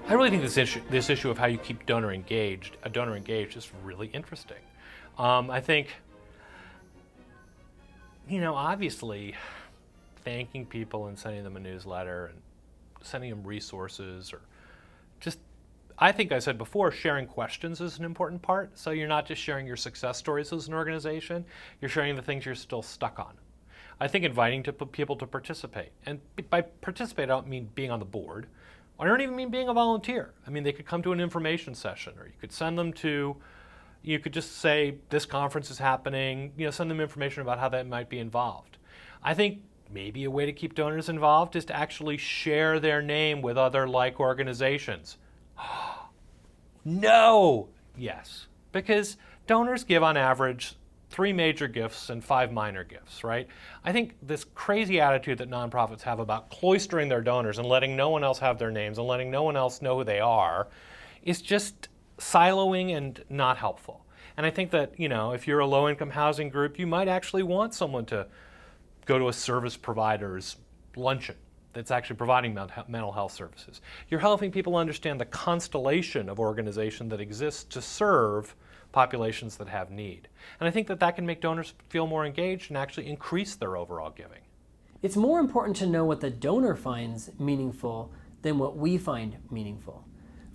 I really think this issue of how you keep a donor engaged is really interesting. I think, obviously, thanking people and sending them a newsletter and sending them resources, or just, I think I said before, sharing questions is an important part. So you're not just sharing your success stories as an organization, you're sharing the things you're still stuck on. I think inviting people to participate, and by participate I don't mean being on the board. I don't even mean being a volunteer. I mean, they could come to an information session, or you could send them to, you could just say, this conference is happening, send them information about how that might be involved. I think maybe a way to keep donors involved is to actually share their name with other like organizations. No! Yes. Because donors give on average 3 major gifts and 5 minor gifts, right? I think this crazy attitude that nonprofits have about cloistering their donors and letting no one else have their names and letting no one else know who they are is just siloing and not helpful. And I think that, if you're a low-income housing group, you might actually want someone to go to a service provider's luncheon that's actually providing mental health services. You're helping people understand the constellation of organization that exists to serve populations that have need. And I think that can make donors feel more engaged and actually increase their overall giving. It's more important to know what the donor finds meaningful than what we find meaningful.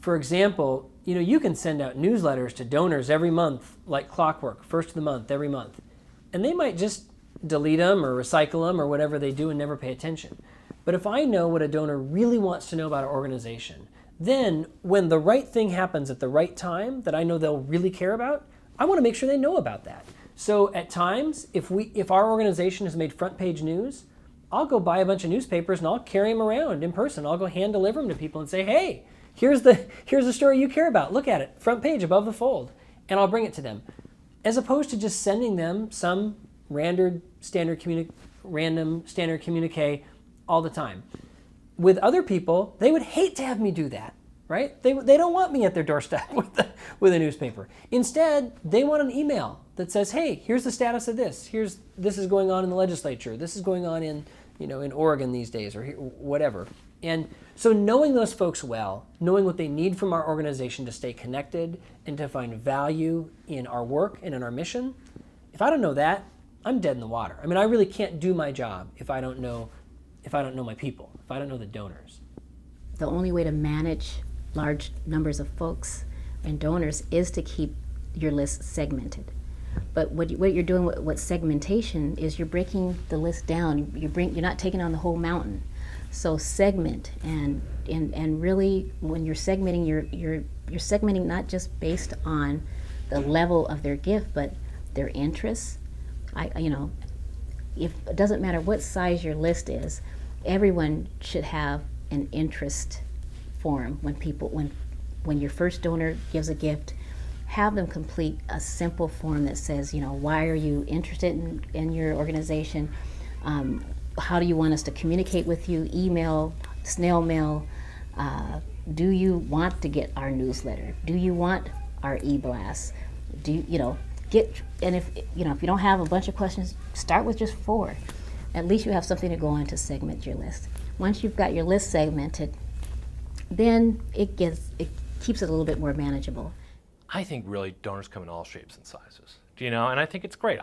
For example, you can send out newsletters to donors every month, like clockwork, first of the month, every month. And they might just delete them or recycle them or whatever they do and never pay attention. But if I know what a donor really wants to know about our organization, then when the right thing happens at the right time that I know they'll really care about, I want to make sure they know about that. So at times, if our organization has made front page news, I'll go buy a bunch of newspapers and I'll carry them around in person. I'll go hand deliver them to people and say, hey, here's the story you care about. Look at it, front page above the fold. And I'll bring it to them. As opposed to just sending them some random standard communique all the time. With other people, they would hate to have me do that, right? They don't want me at their doorstep with a newspaper. Instead, they want an email that says, hey, here's the status of this. This is going on in the legislature. This is going on in Oregon these days, or whatever. And so knowing those folks well, knowing what they need from our organization to stay connected and to find value in our work and in our mission, if I don't know that, I'm dead in the water. I mean, I really can't do my job if I don't know my people, if I don't know the donors. The only way to manage large numbers of folks and donors is to keep your list segmented. But what you're doing with segmentation is you're breaking the list down. You're not taking on the whole mountain. So segment and really, when you're segmenting, you're segmenting not just based on the level of their gift, but their interests. If it doesn't matter what size your list is, everyone should have an interest form. When your first donor gives a gift, have them complete a simple form that says, why are you interested in your organization? How do you want us to communicate with you? Email, snail mail. Do you want to get our newsletter? Do you want our e-blast? And if you don't have a bunch of questions, start with just 4. At least you have something to go on to segment your list. Once you've got your list segmented, then it keeps it a little bit more manageable. I think really donors come in all shapes and sizes, and I think it's great.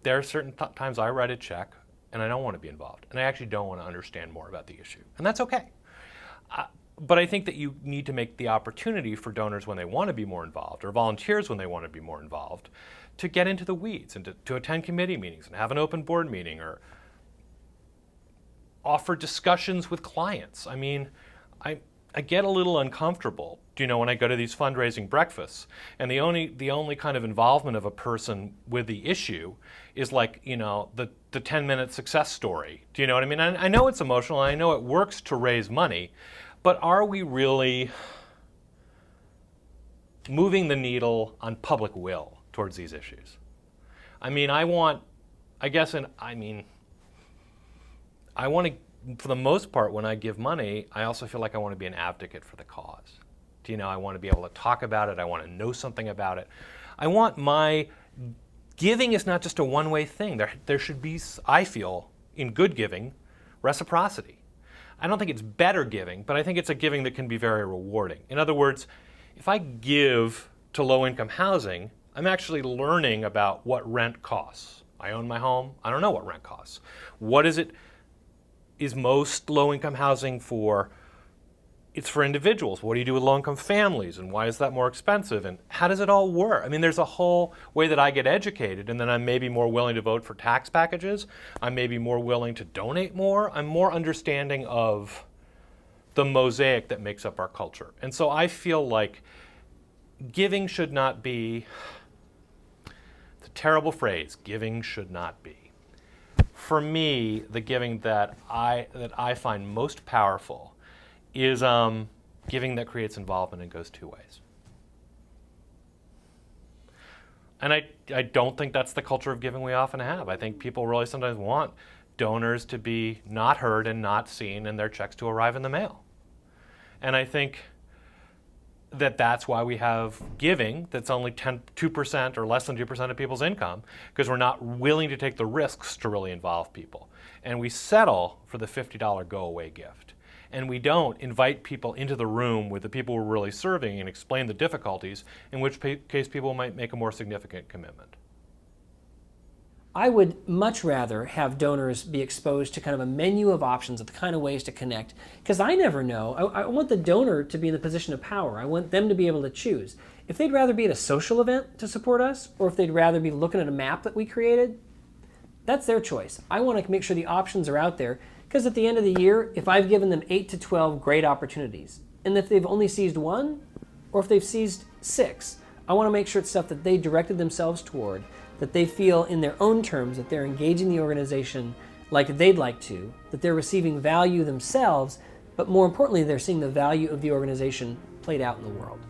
There are certain times I write a check and I don't want to be involved, and I actually don't want to understand more about the issue, and that's okay. But I think that you need to make the opportunity for donors when they want to be more involved, or volunteers when they want to be more involved, to get into the weeds and to attend committee meetings and have an open board meeting, or offer discussions with clients. I mean, I get a little uncomfortable, when I go to these fundraising breakfasts, and the only kind of involvement of a person with the issue is like, the 10-minute success story. Do you know what I mean? I know it's emotional, and I know it works to raise money, but are we really moving the needle on public will towards these issues? I mean, I want to, for the most part, when I give money, I also feel like I want to be an advocate for the cause. I want to be able to talk about it. I want to know something about it. I want my giving is not just a one-way thing. There should be, I feel, in good giving, reciprocity. I don't think it's better giving, but I think it's a giving that can be very rewarding. In other words, if I give to low-income housing, I'm actually learning about what rent costs. I own my home. I don't know what rent costs. What is most low-income housing for? It's for individuals. What do you do with low-income families, and why is that more expensive, and how does it all work? I mean, there's a whole way that I get educated, and then I'm maybe more willing to vote for tax packages. I'm maybe more willing to donate more. I'm more understanding of the mosaic that makes up our culture. And so I feel like giving should not be, it's a terrible phrase, giving should not be. For me, the giving that I find most powerful is giving that creates involvement and goes two ways. And I don't think that's the culture of giving we often have. I think people really sometimes want donors to be not heard and not seen and their checks to arrive in the mail. And I think that that's why we have giving that's only 2% or less than 2% of people's income, because we're not willing to take the risks to really involve people. And we settle for the $50 go-away gift. And we don't invite people into the room with the people we're really serving and explain the difficulties, in which case people might make a more significant commitment. I would much rather have donors be exposed to kind of a menu of options of the kind of ways to connect, because I never know. I want the donor to be in the position of power. I want them to be able to choose. If they'd rather be at a social event to support us, or if they'd rather be looking at a map that we created, that's their choice. I want to make sure the options are out there, because at the end of the year, if I've given them 8 to 12 great opportunities, and if they've only seized one, or if they've seized 6, I want to make sure it's stuff that they directed themselves toward, that they feel in their own terms that they're engaging the organization like they'd like to, that they're receiving value themselves, but more importantly, they're seeing the value of the organization played out in the world.